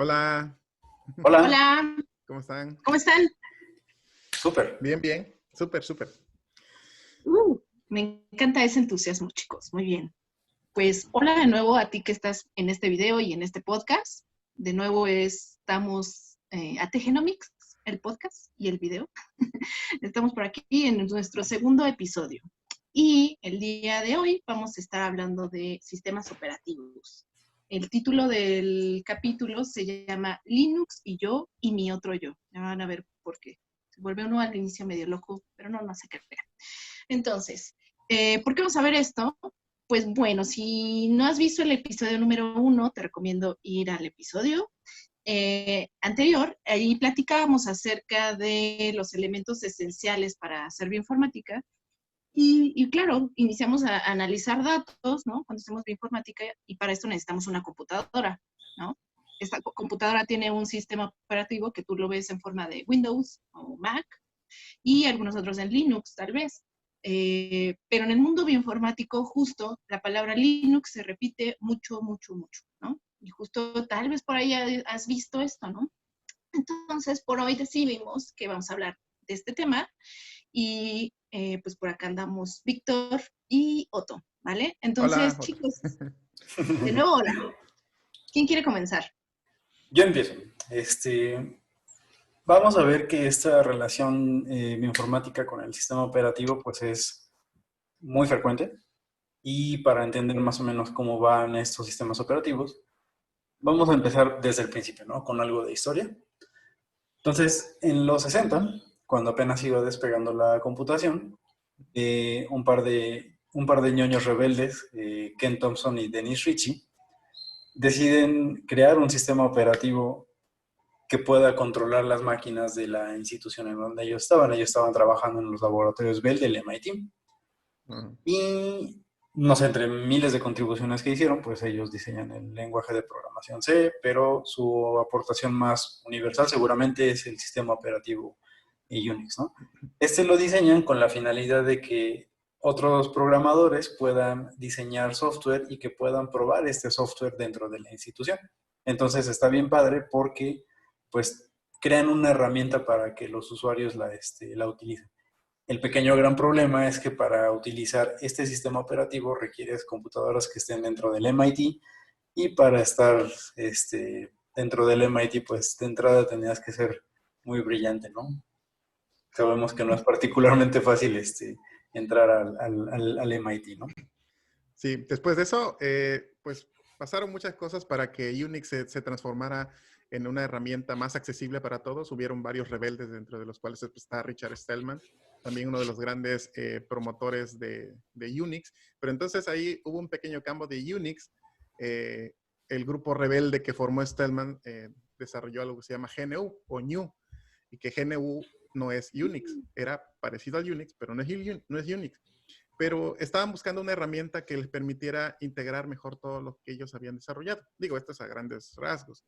Hola, Hola, Hola, ¿cómo están? ¿cómo están? súper. Bien, bien, súper, súper. Me encanta ese entusiasmo, chicos. Muy bien. Pues hola de nuevo a ti que estás en este video y en este podcast. De nuevo estamos a Tegenomics, el podcast y el video. Estamos por aquí en nuestro segundo episodio. Y el día de hoy vamos a estar hablando de sistemas operativos. El título del capítulo se llama Linux y yo y mi otro yo. Ya van a ver por qué. Se vuelve uno al inicio medio loco, pero no se crea. Entonces, ¿por qué vamos a ver esto? Pues bueno, si no has visto el episodio número 1, te recomiendo ir al episodio anterior. Ahí platicábamos acerca de los elementos esenciales para hacer bioinformática. Y claro, iniciamos a analizar datos, ¿no? Cuando hacemos bioinformática, y para esto necesitamos una computadora, ¿no? Esta computadora tiene un sistema operativo que tú lo ves en forma de Windows o Mac, y algunos otros en Linux, tal vez. Pero en el mundo bioinformático, justo la palabra Linux se repite mucho, mucho, mucho, ¿no? Y justo tal vez por ahí has visto esto, ¿no? Entonces, por hoy decidimos que vamos a hablar de este tema y pues por acá andamos Víctor y Otto, ¿vale? Hola, Entonces, Jota. chicos, de nuevo, hola. ¿Quién quiere comenzar? Yo empiezo. Vamos a ver que esta relación bioinformática con el sistema operativo pues es muy frecuente y para entender más o menos cómo van estos sistemas operativos, vamos a empezar desde el principio, ¿no? Con algo de historia. Entonces, en los 60, cuando apenas iba despegando la computación, un par de ñoños rebeldes, Ken Thompson y Dennis Ritchie, deciden crear un sistema operativo que pueda controlar las máquinas de la institución en donde ellos estaban. Ellos estaban trabajando en los laboratorios Bell del MIT. Ujú. Y, no sé, entre miles de contribuciones que hicieron, pues ellos diseñan el lenguaje de programación C, pero su aportación más universal seguramente es el sistema operativo Unix, ¿no? Este lo diseñan con la finalidad de que otros programadores puedan diseñar software y que puedan probar este software dentro de la institución. Entonces está bien padre porque pues crean una herramienta para que los usuarios la utilicen. El pequeño gran problema es que para utilizar este sistema operativo requieres computadoras que estén dentro del MIT y para estar dentro del MIT pues de entrada tenías que ser muy brillante, ¿no? Sabemos que no es particularmente fácil entrar al MIT, ¿no? Sí, después de eso, pues pasaron muchas cosas para que Unix se transformara en una herramienta más accesible para todos. Hubieron varios rebeldes, dentro de los cuales está Richard Stallman, también uno de los grandes promotores de Unix. Pero entonces ahí hubo un pequeño cambio de Unix. Eh, el grupo rebelde que formó Stallman desarrolló algo que se llama GNU o GNU, y que GNU no es Unix. Era parecido al Unix, pero no es Unix. Pero estaban buscando una herramienta que les permitiera integrar mejor todo lo que ellos habían desarrollado. Digo, esto es a grandes rasgos.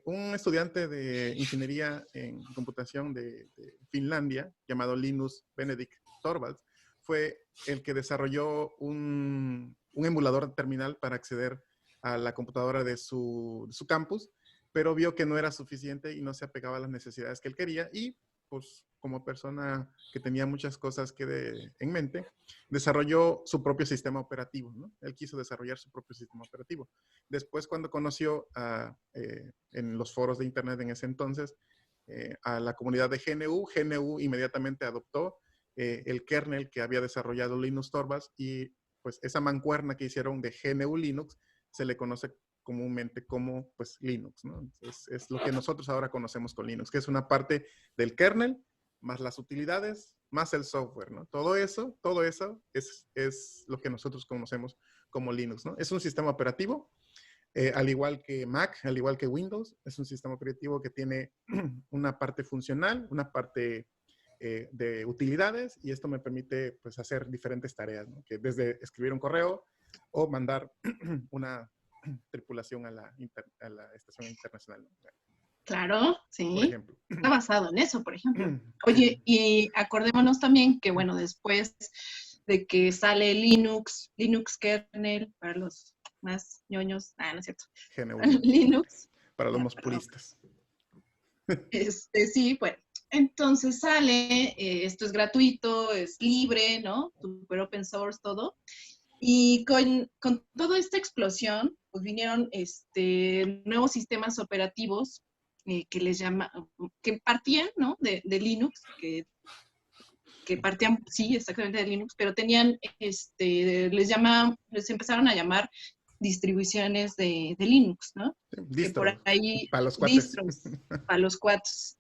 Un estudiante de ingeniería en computación de Finlandia, llamado Linus Benedict Torvalds, fue el que desarrolló un emulador terminal para acceder a la computadora de su campus, pero vio que no era suficiente y no se apegaba a las necesidades que él quería, y pues como persona que tenía muchas cosas en mente, desarrolló su propio sistema operativo, ¿no? Él quiso desarrollar su propio sistema operativo. Después, cuando conoció en los foros de internet en ese entonces a la comunidad de GNU inmediatamente adoptó el kernel que había desarrollado Linus Torvalds, y pues esa mancuerna que hicieron de GNU Linux se le conoce comúnmente como pues Linux, ¿no? Es lo que nosotros ahora conocemos con Linux, que es una parte del kernel más las utilidades más el software, ¿no? Todo eso es lo que nosotros conocemos como Linux, ¿no? Es un sistema operativo, al igual que Mac, al igual que Windows, es un sistema operativo que tiene una parte funcional, una parte de utilidades, y esto me permite pues hacer diferentes tareas, ¿no? Que desde escribir un correo o mandar una tripulación a la estación internacional, ¿no? Claro, Por sí. ejemplo. Está basado en eso, por ejemplo. Sí. Oye, y acordémonos también que, bueno, después de que sale Linux kernel, para los más ñoños, no es cierto, GNU Linux. Linux, para los Ah, más perdón. puristas. Sí, bueno. Entonces sale, esto es gratuito, es libre, ¿no? Super open source, todo. Y con toda esta explosión, pues vinieron nuevos sistemas operativos que les llama, que partían, ¿no? De Linux, que partían, sí, exactamente de Linux, pero tenían, les empezaron a llamar distribuciones de Linux, ¿no? Que por Distro, ahí, para los cuates. distros, para los cuates,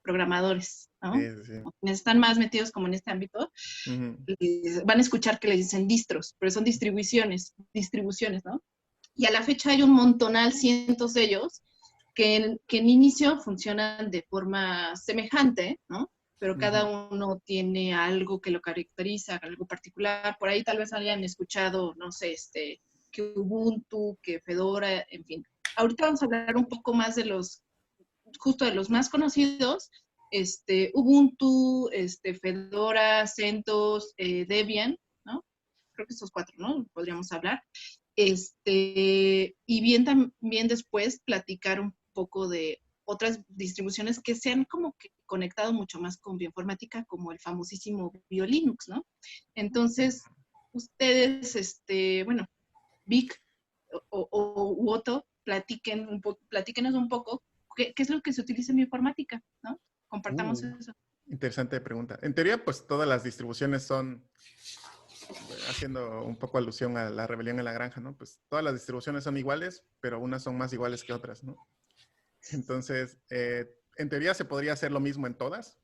programadores, Sí, ¿no? sí, sí. Quienes están más metidos como en este ámbito, Ujú. van a escuchar que les dicen distros, pero son distribuciones, ¿no? Y a la fecha hay un montonal, cientos de ellos, que en inicio funcionan de forma semejante, ¿no? Pero cada Ujú. uno tiene algo que lo caracteriza, algo particular. Por ahí tal vez hayan escuchado, no sé, que Ubuntu, que Fedora, en fin. Ahorita vamos a hablar un poco más justo de los más conocidos, Ubuntu, Fedora, CentOS, Debian, ¿no? Creo que esos 4, ¿no? Podríamos hablar. Y bien también después platicar un poco de otras distribuciones que se han como que conectado mucho más con bioinformática, como el famosísimo BioLinux, ¿no? Entonces, ustedes, bueno, Vic u Otto, platíquenos un poco qué es lo que se utiliza en bioinformática, ¿no? Compartamos Uh, eso. Interesante pregunta. En teoría, pues todas las distribuciones son, haciendo un poco alusión a la rebelión en la granja, ¿no? Pues todas las distribuciones son iguales, pero unas son más iguales que otras, ¿no? Entonces, en teoría se podría hacer lo mismo en todas,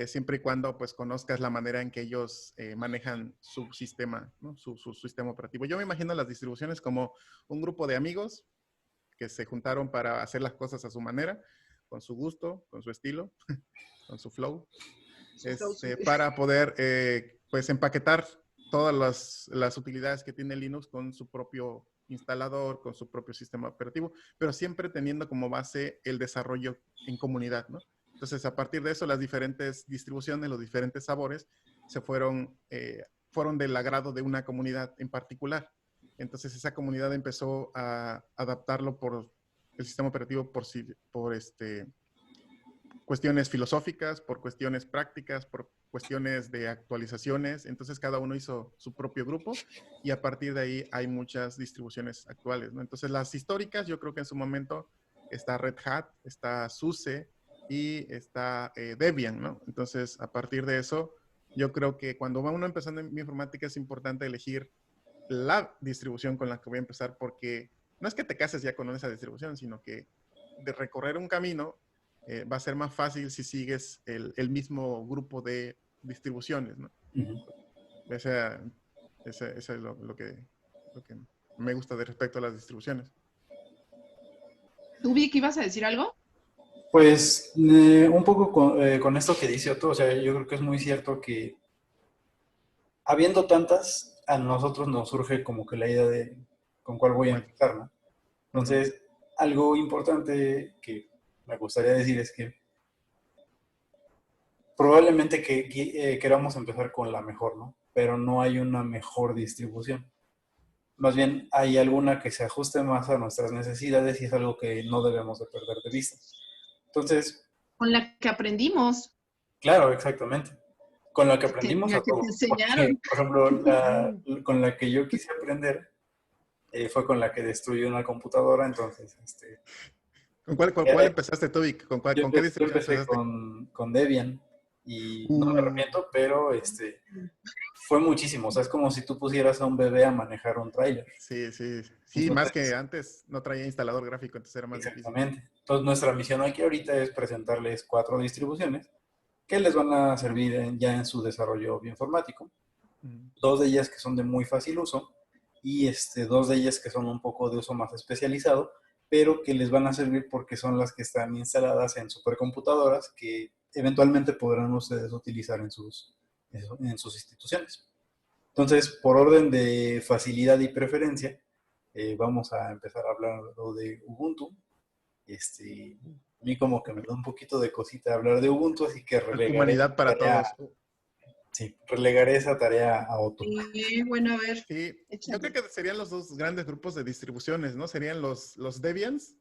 siempre y cuando pues conozcas la manera en que ellos manejan su sistema, ¿no? Su sistema operativo. Yo me imagino las distribuciones como un grupo de amigos que se juntaron para hacer las cosas a su manera, con su gusto, con su estilo, con su flow, para poder pues empaquetar todas las utilidades que tiene Linux con su propio instalador, con su propio sistema operativo, pero siempre teniendo como base el desarrollo en comunidad, ¿no? Entonces, a partir de eso, las diferentes distribuciones, los diferentes sabores, fueron del agrado de una comunidad en particular. Entonces, esa comunidad empezó a adaptarlo por el sistema operativo por cuestiones filosóficas, por cuestiones prácticas, por cuestiones de actualizaciones. Entonces cada uno hizo su propio grupo y a partir de ahí hay muchas distribuciones actuales, ¿no? Entonces las históricas, yo creo que en su momento está Red Hat, está SUSE y está Debian, ¿no? Entonces a partir de eso, yo creo que cuando va uno empezando en informática es importante elegir la distribución con la que voy a empezar porque no es que te cases ya con esa distribución, sino que de recorrer un camino va a ser más fácil si sigues el mismo grupo de distribuciones, ¿no? Ujú. Esa, es lo que me gusta de respecto a las distribuciones. ¿Tú, Vic, ibas a decir algo? Pues un poco con esto que dice Otto, o sea, yo creo que es muy cierto que habiendo tantas, a nosotros nos surge como que la idea de con cuál voy a Bueno, empezar, ¿no? uh-huh. Entonces, algo importante que me gustaría decir es que probablemente queramos empezar con la mejor, ¿no? Pero no hay una mejor distribución. Más bien hay alguna que se ajuste más a nuestras necesidades y es algo que no debemos de perder de vista. Entonces, Con la que aprendimos, claro, exactamente. Con la que que aprendimos a que te todos. Porque, enseñaron. por ejemplo, con la que yo quise aprender fue con la que destruyó una computadora. Entonces, ¿Cuál empezaste tú, Vic? ¿Con qué yo distribución empecé empezaste? con Debian y no me Uh, arrepiento, pero fue muchísimo. O sea, es como si tú pusieras a un bebé a manejar un tráiler. sí, sí, sí, más que Entonces, antes no traía instalador gráfico, entonces era más difícil. exactamente. Entonces, nuestra misión aquí ahorita es presentarles 4 distribuciones que les van a servir ya en su desarrollo bioinformático. Uh-huh. 2 de ellas que son de muy fácil uso y 2 de ellas que son un poco de uso más especializado, pero que les van a servir porque son las que están instaladas en supercomputadoras que eventualmente podrán ustedes utilizar en sus instituciones. Entonces, por orden de facilidad y preferencia, vamos a empezar a hablar de Ubuntu. A mí como que me da un poquito de cosita hablar de Ubuntu, así que Humanidad para relegaré todos. Sí, relegaré esa tarea a otro. Y bueno, a ver, Sí, yo échale. creo que serían los dos grandes grupos de distribuciones, ¿no? Serían los Debians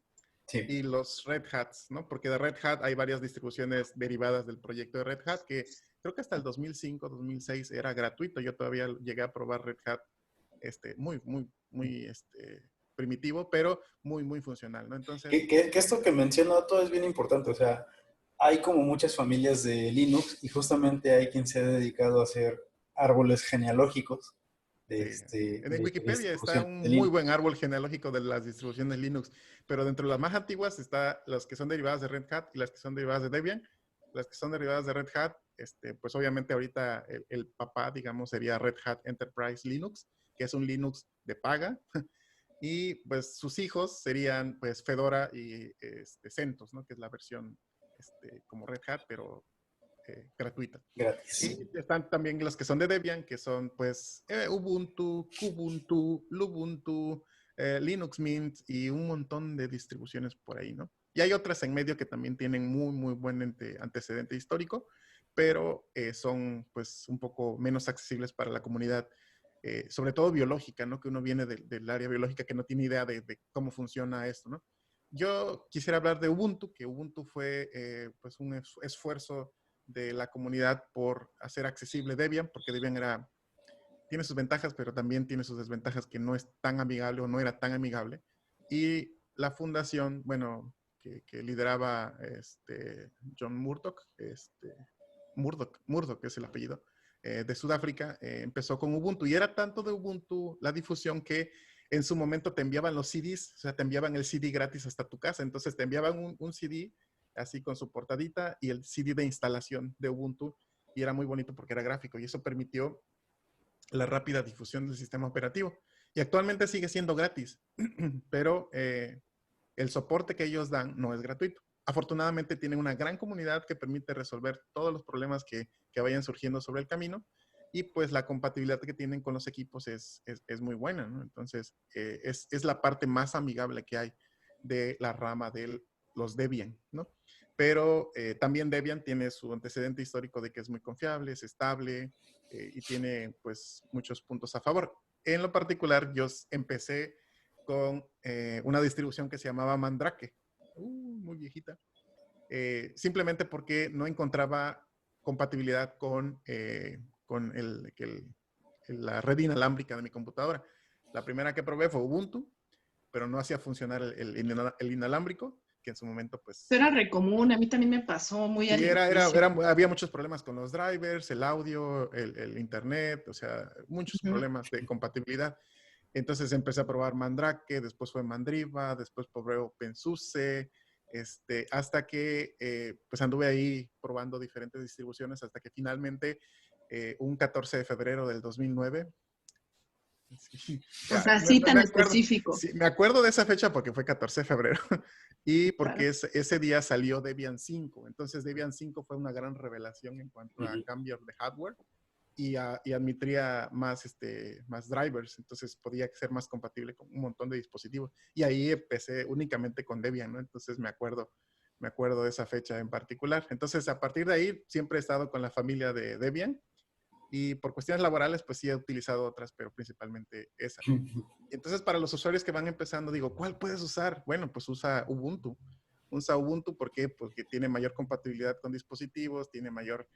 Sí. y los Red Hats, ¿no? Porque de Red Hat hay varias distribuciones derivadas del proyecto de Red Hat que creo que hasta el 2005, 2006 era gratuito. Yo todavía llegué a probar Red Hat, muy primitivo, pero muy funcional, ¿no? Entonces, Que esto que menciona todo es bien importante, o sea, hay como muchas familias de Linux y justamente hay quien se ha dedicado a hacer árboles genealógicos sí. de En Wikipedia está distribución un de muy Linux. buen árbol genealógico de las distribuciones Linux, pero dentro de las más antiguas está las que son derivadas de Red Hat y las que son derivadas de Debian. Las que son derivadas de Red Hat, pues obviamente ahorita el papá, digamos, sería Red Hat Enterprise Linux, que es un Linux de paga, y pues sus hijos serían pues Fedora y CentOS, ¿no? Que es la versión como Red Hat, pero gratuita. Gratis. Y están también los que son de Debian, que son pues Ubuntu, Kubuntu, Lubuntu, Linux Mint y un montón de distribuciones por ahí, ¿no? Y hay otras en medio que también tienen muy buen antecedente histórico, pero son pues un poco menos accesibles para la comunidad, sobre todo biológica, ¿no? Que uno viene del área biológica que no tiene idea de cómo funciona esto, ¿no? Yo quisiera hablar de Ubuntu, que Ubuntu fue pues un esfuerzo de la comunidad por hacer accesible Debian, porque Debian tiene sus ventajas, pero también tiene sus desventajas que no es tan amigable o no era tan amigable. Y la fundación, bueno, que lideraba John Murdoch, Murdoch es el apellido, de Sudáfrica, empezó con Ubuntu. Y era tanto de Ubuntu la difusión que en su momento te enviaban los CDs, o sea, te enviaban el CD gratis hasta tu casa. Entonces te enviaban un CD así con su portadita y el CD de instalación de Ubuntu. Y era muy bonito porque era gráfico y eso permitió la rápida difusión del sistema operativo. Y actualmente sigue siendo gratis, pero el soporte que ellos dan no es gratuito. Afortunadamente tienen una gran comunidad que permite resolver todos los problemas que vayan surgiendo sobre el camino y pues la compatibilidad que tienen con los equipos es muy buena, ¿no? Entonces es la parte más amigable que hay de la rama de los Debian, ¿no? Pero también Debian tiene su antecedente histórico de que es muy confiable, es estable y tiene pues muchos puntos a favor. En lo particular, yo empecé con una distribución que se llamaba Mandrake, muy viejita, simplemente porque no encontraba compatibilidad con la red inalámbrica de mi computadora. La primera que probé fue Ubuntu, pero no hacía funcionar el inalámbrico, que en su momento Eso pues era re común, a mí también me pasó muy al sí, inicio. había muchos problemas con los drivers, el audio, el internet, o sea, muchos Ujú. problemas de compatibilidad. Entonces empecé a probar Mandrake, después fue Mandriva, después probé OpenSUSE, hasta que pues anduve ahí probando diferentes distribuciones hasta que finalmente un 14 de febrero del 2009, sí, O ya, sea, sí tan me acuerdo, específico. sí, me acuerdo de esa fecha porque fue 14 de febrero y Claro. porque ese día salió Debian 5. Entonces Debian 5 fue una gran revelación en cuanto a Ujú. cambios de hardware y admitía más drivers, entonces podía ser más compatible con un montón de dispositivos. Y ahí empecé únicamente con Debian, ¿no? Entonces me acuerdo de esa fecha en particular. Entonces a partir de ahí siempre he estado con la familia de Debian y por cuestiones laborales pues sí he utilizado otras, pero principalmente esa. Entonces, para los usuarios que van empezando, digo, ¿cuál puedes usar? Bueno, pues usa Ubuntu. Usa Ubuntu, ¿por qué? Porque tiene mayor compatibilidad con dispositivos, tiene mayor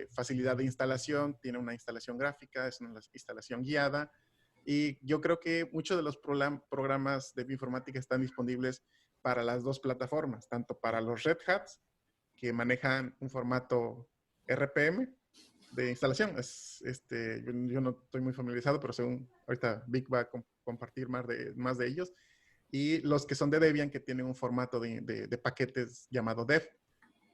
facilidad de instalación, tiene una instalación gráfica, es una instalación guiada. Y yo creo que muchos de los programas de bioinformática están disponibles para las dos plataformas, tanto para los Red Hats, que manejan un formato RPM, de instalación. Yo no estoy muy familiarizado, pero según ahorita Vic va a compartir más de ellos. Y los que son de Debian, que tienen un formato de paquetes llamado Dev.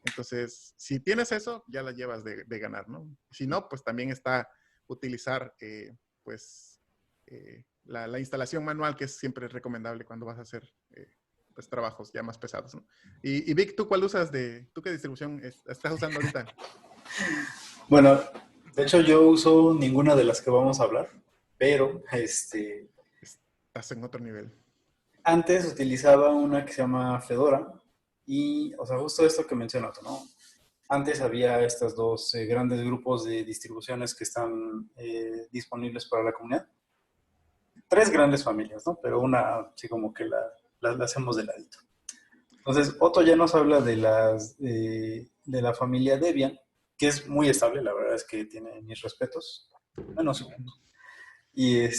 Entonces, si tienes eso, ya la llevas de ganar, ¿no? Si no, pues también está utilizar, pues, la instalación manual, que es siempre recomendable cuando vas a hacer, pues, trabajos ya más pesados, ¿no? Y Vic, ¿tú cuál usas tú qué distribución estás usando ahorita? Bueno, de hecho yo uso ninguna de las que vamos a hablar, pero Estás en otro nivel. antes utilizaba una que se llama Fedora y, o sea, justo esto que mencionas, ¿no? Antes había estos dos grandes grupos de distribuciones que están disponibles para la comunidad. Tres grandes familias, ¿no? Pero una, así como que la hacemos de ladito. Entonces, Otto ya nos habla de la familia Debian, que es muy estable, la verdad es que tiene mis respetos, menos Ubuntu. Y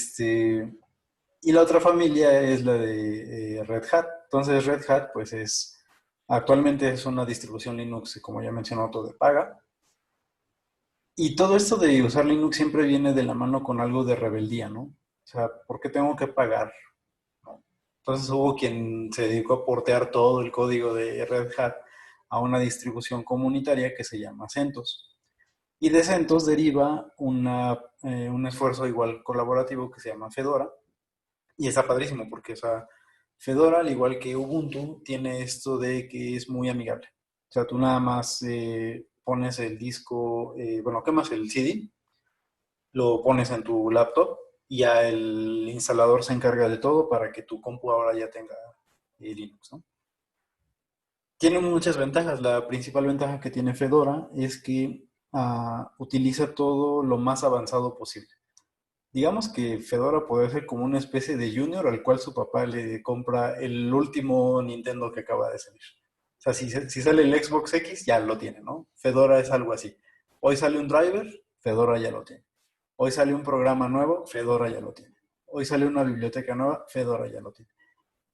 la otra familia es la de Red Hat. Entonces, Red Hat, pues actualmente es una distribución Linux, como ya mencionó Otto, de paga. Y todo esto de usar Linux siempre viene de la mano con algo de rebeldía, ¿no? O sea, ¿por qué tengo que pagar? ¿No? Entonces hubo quien se dedicó a portear todo el código de Red Hat a una distribución comunitaria que se llama CentOS. Y de CentOS deriva un esfuerzo igual colaborativo que se llama Fedora. Y está padrísimo porque, o sea, Fedora, al igual que Ubuntu, tiene esto de que es muy amigable. O sea, tú nada más pones el disco, bueno, quemas el CD, lo pones en tu laptop y ya el instalador se encarga de todo para que tu compu ahora ya tenga Linux, ¿no? Tiene muchas ventajas. La principal ventaja que tiene Fedora es que utiliza todo lo más avanzado posible. Digamos que Fedora puede ser como una especie de junior al cual su papá le compra el último Nintendo que acaba de salir. O sea, si sale el Xbox X, ya lo tiene, ¿no? Fedora es algo así. Hoy sale un driver, Fedora ya lo tiene. Hoy sale un programa nuevo, Fedora ya lo tiene. Hoy sale una biblioteca nueva, Fedora ya lo tiene.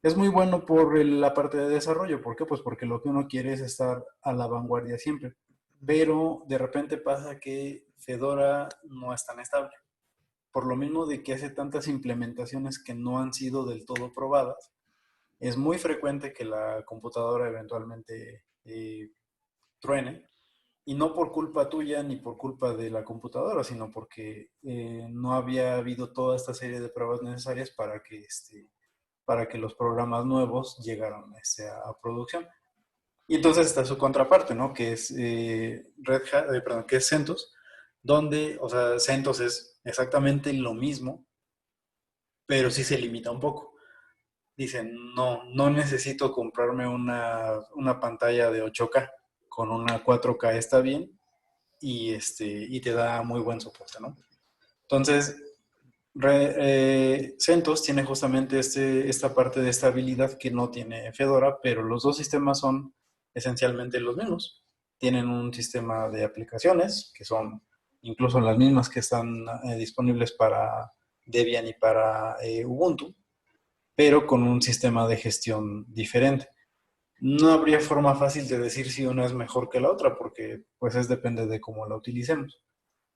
Es muy bueno por la parte de desarrollo. ¿Por qué? Pues porque lo que uno quiere es estar a la vanguardia siempre. Pero de repente pasa que Fedora no es tan estable. Por lo mismo de que hace tantas implementaciones que no han sido del todo probadas, es muy frecuente que la computadora eventualmente truene. Y no por culpa tuya ni por culpa de la computadora, sino porque no había habido toda esta serie de pruebas necesarias para que los programas nuevos llegaran a producción. Y entonces está su contraparte, ¿no? Que es Red Hat, perdón, que es CentOS, donde, o sea, CentOS es exactamente lo mismo, pero sí se limita un poco. Dicen, no necesito comprarme una pantalla de 8K, con una 4K está bien y te da muy buen soporte, ¿no? Entonces, CentOS tiene justamente esta parte de estabilidad que no tiene Fedora, pero los dos sistemas son esencialmente los mismos. Tienen un sistema de aplicaciones que son incluso las mismas que están disponibles para Debian y para Ubuntu, pero con un sistema de gestión diferente. No habría forma fácil de decir si una es mejor que la otra, porque pues depende de cómo la utilicemos.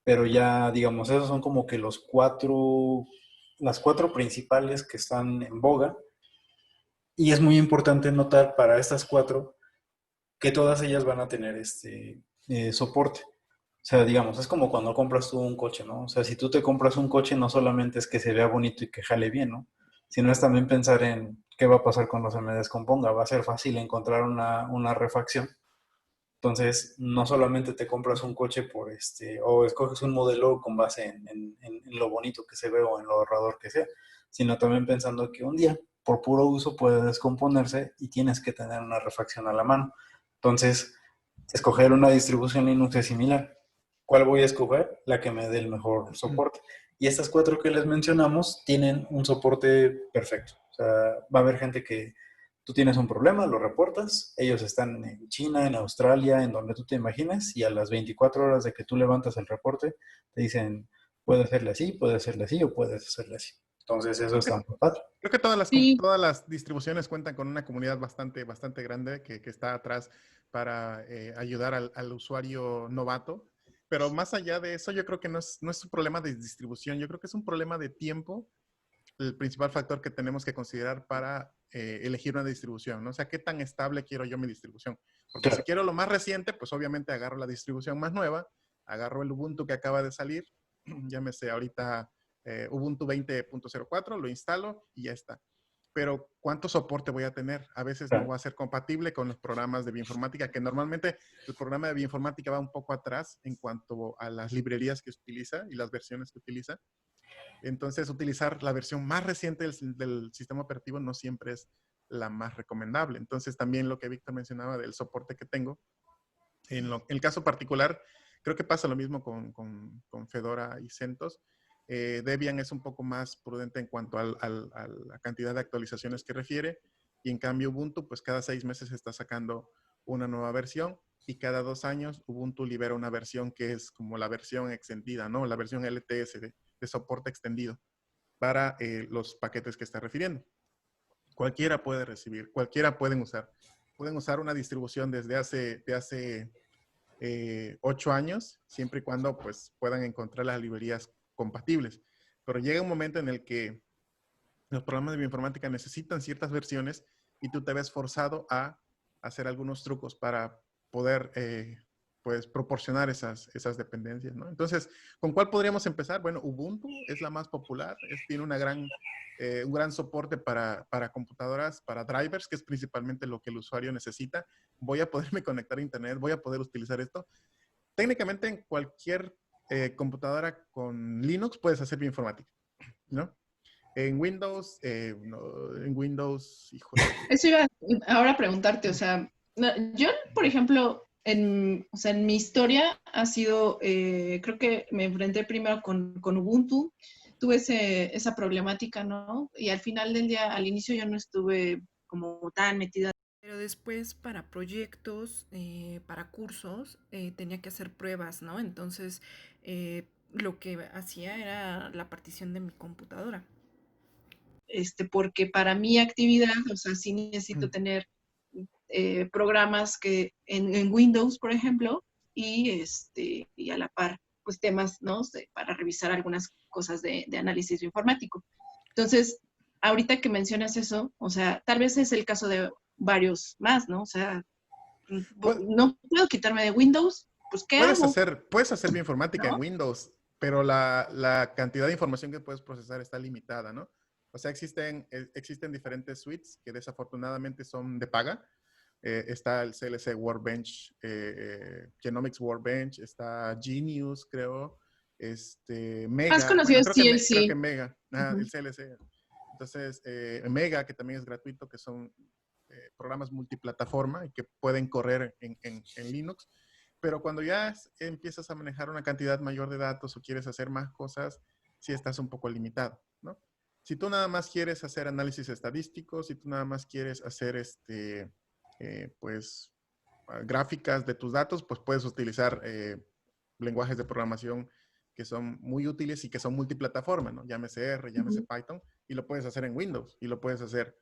Pero ya, digamos, esos son como que las cuatro principales que están en boga. Y es muy importante notar para estas cuatro que todas ellas van a tener soporte. O sea, digamos, es como cuando compras tú un coche, ¿no? O sea, si tú te compras un coche, no solamente es que se vea bonito y que jale bien, ¿no? Sino es también pensar en qué va a pasar cuando se me descomponga. Va a ser fácil encontrar una refacción. Entonces, no solamente te compras un coche o escoges un modelo con base en lo bonito que se ve o en lo ahorrador que sea, sino también pensando que un día, por puro uso, puede descomponerse y tienes que tener una refacción a la mano. Entonces, escoger una distribución Linux es similar. ¿Cuál voy a escoger? La que me dé el mejor soporte. Y estas cuatro que les mencionamos tienen un soporte perfecto. O sea, va a haber gente que tú tienes un problema, lo reportas, ellos están en China, en Australia, en donde tú te imagines, y a las 24 horas de que tú levantas el reporte, te dicen, puede hacerle así o puedes hacerle así. Entonces, eso está muy padre. Creo que Sí, todas las distribuciones cuentan con una comunidad bastante grande que está atrás para ayudar al usuario novato. Pero más allá de eso, yo creo que no es un problema de distribución, yo creo que es un problema de tiempo el principal factor que tenemos que considerar para elegir una distribución, ¿no? O sea, ¿qué tan estable quiero yo mi distribución? Porque si Claro. quiero lo más reciente, pues obviamente agarro la distribución más nueva, agarro el Ubuntu que acaba de salir, llámese ahorita Ubuntu 20.04, lo instalo y ya está. Pero ¿cuánto soporte voy a tener? A veces no Claro. va a ser compatible con los programas de bioinformática, que normalmente el programa de bioinformática va un poco atrás en cuanto a las librerías que utiliza y las versiones que utiliza. Entonces, utilizar la versión más reciente del sistema operativo no siempre es la más recomendable. Entonces, también lo que Víctor mencionaba del soporte que tengo, En el caso particular, creo que pasa lo mismo con Fedora y CentOS. Debian es un poco más prudente en cuanto a la cantidad de actualizaciones que refiere, y en cambio Ubuntu, pues cada 6 meses está sacando una nueva versión, y cada 2 años Ubuntu libera una versión que es como la versión extendida, ¿no? La versión LTS de soporte extendido para los paquetes que está refiriendo. Cualquiera puede recibir, cualquiera pueden usar. Pueden usar una distribución desde hace 8 años, siempre y cuando pues, puedan encontrar las librerías compatibles. Pero llega un momento en el que los programas de bioinformática necesitan ciertas versiones y tú te ves forzado a hacer algunos trucos para poder pues, proporcionar esas dependencias, ¿no? Entonces, ¿con cuál podríamos empezar? Bueno, Ubuntu es la más popular, tiene un gran soporte para computadoras, para drivers, que es principalmente lo que el usuario necesita. Voy a poderme conectar a internet, voy a poder utilizar esto. Técnicamente en cualquier computadora con Linux puedes hacer bioinformática, ¿no? En Windows, híjole. Eso iba ahora a preguntarte, o sea, yo, por ejemplo, o sea, en mi historia ha sido, creo que me enfrenté primero con Ubuntu, tuve esa problemática, ¿no? Y al final del día, al inicio yo no estuve como tan metida. Pero después para proyectos, para cursos, tenía que hacer pruebas, ¿no? Entonces, lo que hacía era la partición de mi computadora. Porque para mi actividad, o sea, sí necesito tener programas que en Windows, por ejemplo, y a la par, pues temas, ¿no? Para revisar algunas cosas de análisis informático. Entonces, ahorita que mencionas eso, o sea, tal vez es el caso de varios más, ¿no? O sea, no puedo quitarme de Windows, pues ¿qué hago? Puedes hacer bioinformática ¿No? en Windows, pero la cantidad de información que puedes procesar está limitada, ¿no? O sea, existen diferentes suites que desafortunadamente son de paga. Está el CLC Workbench, Genomics Workbench, está Genius, creo, ¿Has Mega, conocido bueno, creo que CLC? Mega, el CLC. Entonces, Mega, que también es gratuito, que son programas multiplataforma y que pueden correr en Linux. Pero cuando ya empiezas a manejar una cantidad mayor de datos o quieres hacer más cosas, sí estás un poco limitado, ¿no? Si tú nada más quieres hacer análisis estadístico, si tú nada más quieres hacer pues gráficas de tus datos, pues puedes utilizar lenguajes de programación que son muy útiles y que son multiplataforma, ¿no? Llámese R, llámese Python, y lo puedes hacer en Windows y lo puedes hacer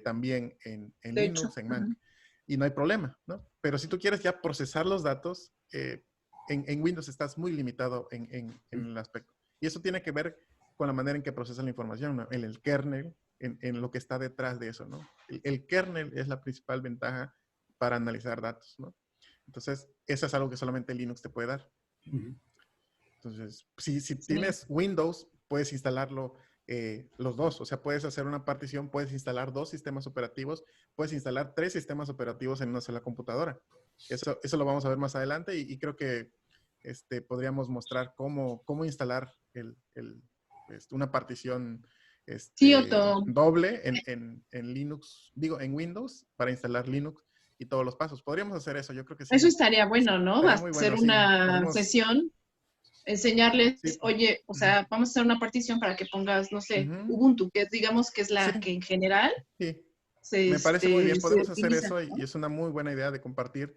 también en De hecho. Linux, en Mac. Y no hay problema, ¿no? Pero si tú quieres ya procesar los datos, en Windows estás muy limitado en el aspecto. Y eso tiene que ver con la manera en que procesa la información, ¿no? En el kernel, en lo que está detrás de eso, ¿no? El kernel es la principal ventaja para analizar datos, ¿no? Entonces, eso es algo que solamente Linux te puede dar. Entonces, si tienes Windows, puedes instalarlo los dos. O sea, puedes hacer una partición, puedes instalar 2 sistemas operativos, puedes instalar 3 sistemas operativos en una sola computadora. Eso lo vamos a ver más adelante y creo que podríamos mostrar cómo instalar una partición Sí, Otto. doble en Linux, digo, en Windows para instalar Linux y todos los pasos. Podríamos hacer eso, yo creo que sí. Eso estaría bueno, ¿no? Estaría muy Hacer bueno, sí. una sesión, enseñarles, Sí. oye, o sea, vamos a hacer una partición para que pongas, no sé, Ubuntu, que digamos que es la que en general me parece muy bien. Podemos hacer utiliza, eso, ¿no? y es una muy buena idea de compartir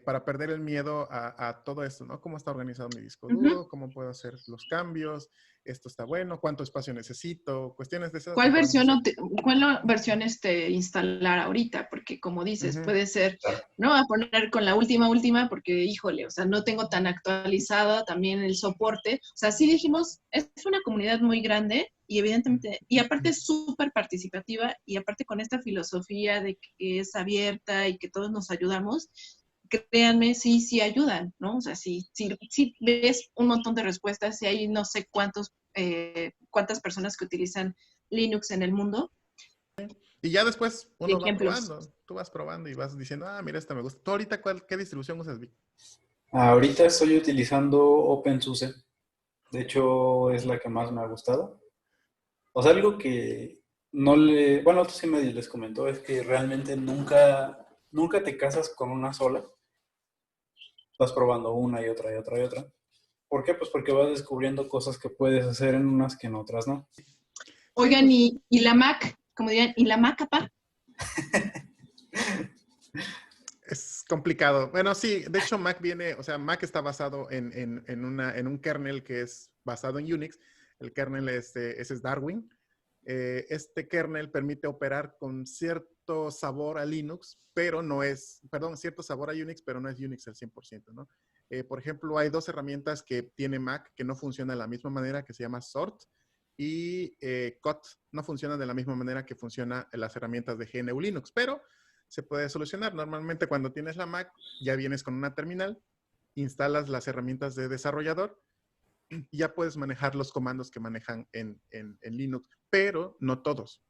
para perder el miedo a todo esto, ¿no? ¿Cómo está organizado mi disco duro? ¿Cómo puedo hacer los cambios? ¿Esto está bueno? ¿Cuánto espacio necesito? Cuestiones de esas. ¿Cuál versión instalar ahorita? Porque como dices, puede ser, no voy a poner con la última, porque híjole, o sea, no tengo tan actualizado también el soporte. O sea, sí dijimos, es una comunidad muy grande y evidentemente, y aparte es súper participativa, y aparte con esta filosofía de que es abierta y que todos nos ayudamos, créanme, sí ayudan, ¿no? O sea, si ves un montón de respuestas, y hay no sé cuántas personas que utilizan Linux en el mundo. Y ya después uno va ejemplos. probando. Tú vas probando y vas diciendo, mira, esta me gusta. ¿Tú ahorita qué distribución usas, Vic? Ahorita estoy utilizando OpenSUSE. De hecho, es la que más me ha gustado. O sea, algo que bueno, otros sí medio les comentó, es que realmente nunca te casas con una sola. vas probando una y otra y otra y otra. ¿Por qué? Pues porque vas descubriendo cosas que puedes hacer en unas que en otras no. Sí, Oigan, pues, y la Mac, como dirían, ¿y la Mac, apá? es complicado. Bueno, sí, de hecho Mac viene, o sea, Mac está basado en un kernel que es basado en Unix. El kernel ese es Darwin. Este kernel permite operar con cierto sabor a Linux, pero no es, perdón, cierto sabor a Unix, pero no es Unix al 100%, ¿no? Por ejemplo, hay dos herramientas que tiene Mac que no funcionan de la misma manera, que se llama Sort y Cut. No funcionan de la misma manera que funcionan las herramientas de GNU Linux, pero se puede solucionar. Normalmente cuando tienes la Mac, ya vienes con una terminal, instalas las herramientas de desarrollador y ya puedes manejar los comandos que manejan en Linux, pero no todos.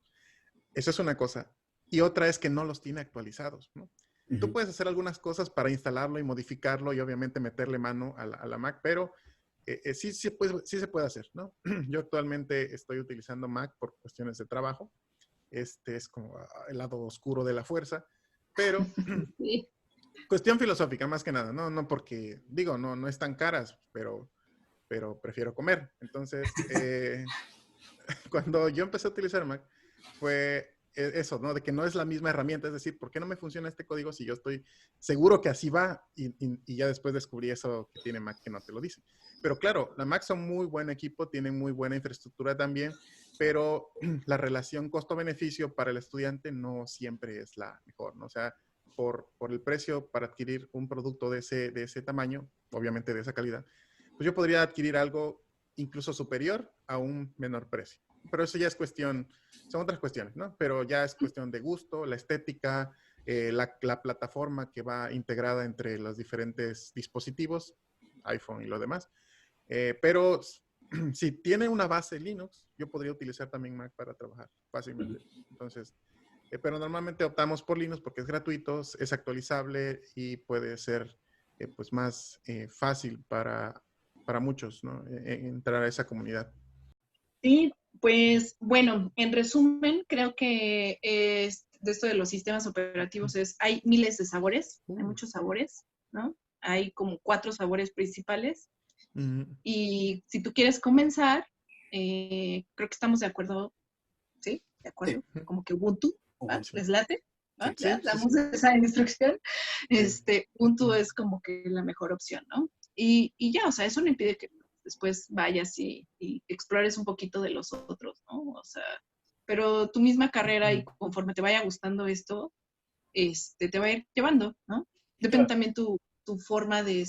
Eso es una cosa. Y otra es que no los tiene actualizados, ¿no? Tú puedes hacer algunas cosas para instalarlo y modificarlo y obviamente meterle mano a la Mac, pero sí se puede hacer, ¿no? Yo actualmente estoy utilizando Mac por cuestiones de trabajo. Este es como el lado oscuro de la fuerza, pero Sí. cuestión filosófica más que nada, ¿no? No porque, digo, no están caras, pero prefiero comer. Entonces, cuando yo empecé a utilizar Mac, fue eso, ¿no? De que no es la misma herramienta, es decir, ¿por qué no me funciona este código si yo estoy seguro que así va? Y ya después descubrí eso que tiene Mac que no te lo dice. Pero claro, la Mac son muy buen equipo, tienen muy buena infraestructura también, pero la relación costo-beneficio para el estudiante no siempre es la mejor, ¿no? O sea, por el precio para adquirir un producto de ese tamaño, obviamente de esa calidad, pues yo podría adquirir algo incluso superior a un menor precio. Pero eso ya es cuestión, son otras cuestiones, ¿no? Pero ya es cuestión de gusto, la estética, la plataforma que va integrada entre los diferentes dispositivos, iPhone y lo demás. Pero si tiene una base Linux, yo podría utilizar también Mac para trabajar fácilmente. Entonces, pero normalmente optamos por Linux porque es gratuito, es actualizable y puede ser pues más fácil para muchos, ¿no? Entrar a esa comunidad. Sí, pues bueno, en resumen, creo que de esto de los sistemas operativos hay miles de sabores, hay muchos sabores, ¿no? Hay como 4 sabores principales. Y si tú quieres comenzar, creo que estamos de acuerdo, ¿sí? ¿De acuerdo? Sí. Como que Ubuntu, ¿va? Sí. ¿Les late? ¿Va? Sí, ¿Ya? sí, sí, Damos sí. esa instrucción. Sí. Ubuntu es como que la mejor opción, ¿no? Y ya, o sea, eso no impide que después vayas y explores un poquito de los otros, ¿no? O sea, pero tu misma carrera y conforme te vaya gustando esto, te va a ir llevando, ¿no? Depende Claro. también tu forma de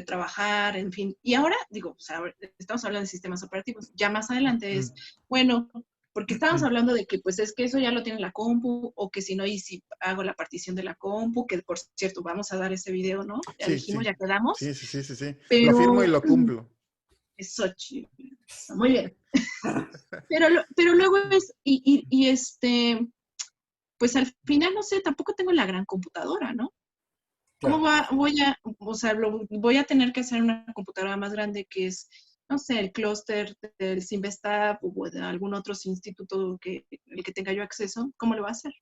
trabajar, en fin. Y ahora, digo, o sea, estamos hablando de sistemas operativos. Ya más adelante es, bueno, porque estábamos hablando de que, pues, es que eso ya lo tiene la compu, o que si no, y si hago la partición de la compu, que por cierto, vamos a dar ese video, ¿no? Ya Sí, dijimos, sí. ya quedamos. Sí, sí, sí, sí, sí. Lo firmo y Pero, lo cumplo. eso, muy bien. Pero luego es, pues al final, no sé, tampoco tengo la gran computadora, ¿no? ¿Cómo Claro. o sea, voy a tener que hacer una computadora más grande que es, no sé, el clúster del Simvestab o de algún otro instituto el que tenga yo acceso? ¿Cómo lo va a hacer?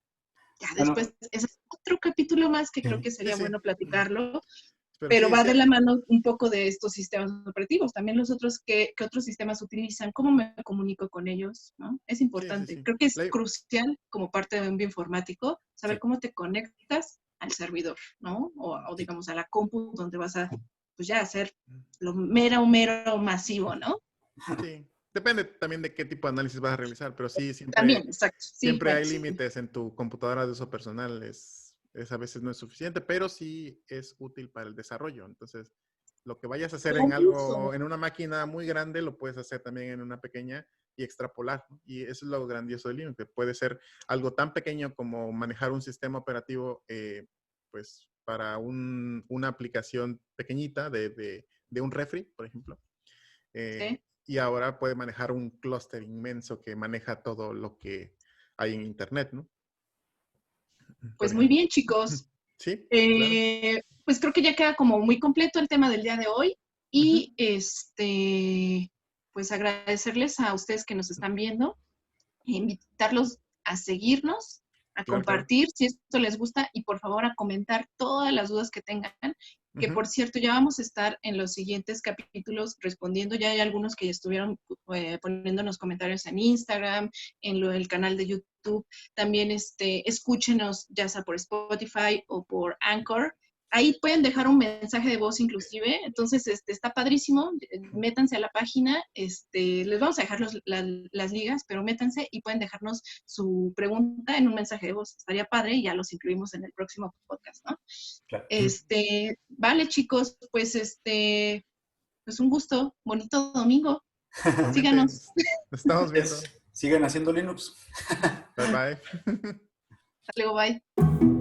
Ya Bueno, después, ese es otro capítulo más que creo sí. que Sí, sería sí. bueno platicarlo, Pero pero sí, va sí. de la mano un poco de estos sistemas operativos. También los otros, ¿qué otros sistemas utilizan? ¿Cómo me comunico con ellos? ¿No? Es Sí, sí, importante. sí. Creo que es crucial como parte de un bioinformático saber Sí. cómo te conectas al servidor, ¿no? O Sí. digamos a la compu donde vas a, pues ya hacer lo mero masivo, ¿no? Sí. Depende también de qué tipo de análisis vas a realizar, pero sí, También, exacto. Sí, siempre bueno, hay sí. límites en tu computadora de uso personal. A veces no es suficiente, pero sí es útil para el desarrollo. Entonces, lo que vayas a hacer O en incluso, algo, en una máquina muy grande, lo puedes hacer también en una pequeña y extrapolar, ¿no? Y eso es lo grandioso de Linux, que puede ser algo tan pequeño como manejar un sistema operativo, pues, para una aplicación pequeñita de un refri, por ejemplo. ¿sí? Y ahora puede manejar un clúster inmenso que maneja todo lo que hay en Internet, ¿no? Por Pues muy ejemplo. bien, chicos. Sí, claro. Pues creo que ya queda como muy completo el tema del día de hoy Ujú. y pues agradecerles a ustedes que nos están viendo, e invitarlos a seguirnos, a Claro, claro. compartir si esto les gusta y por favor a comentar todas las dudas que tengan que Ujú. por cierto ya vamos a estar en los siguientes capítulos respondiendo. Ya hay algunos que ya estuvieron poniéndonos comentarios en Instagram, en el canal de YouTube. También escúchenos ya sea por Spotify o por Anchor. Ahí pueden dejar un mensaje de voz inclusive, entonces está padrísimo, métanse a la página, les vamos a dejar las ligas, pero métanse y pueden dejarnos su pregunta en un mensaje de voz, estaría padre y ya los incluimos en el próximo podcast, ¿no? Claro. Vale chicos, pues un gusto, bonito domingo, Igualmente, síganos, nos estamos viendo. Sigan haciendo Linux. Bye bye. hasta luego, bye.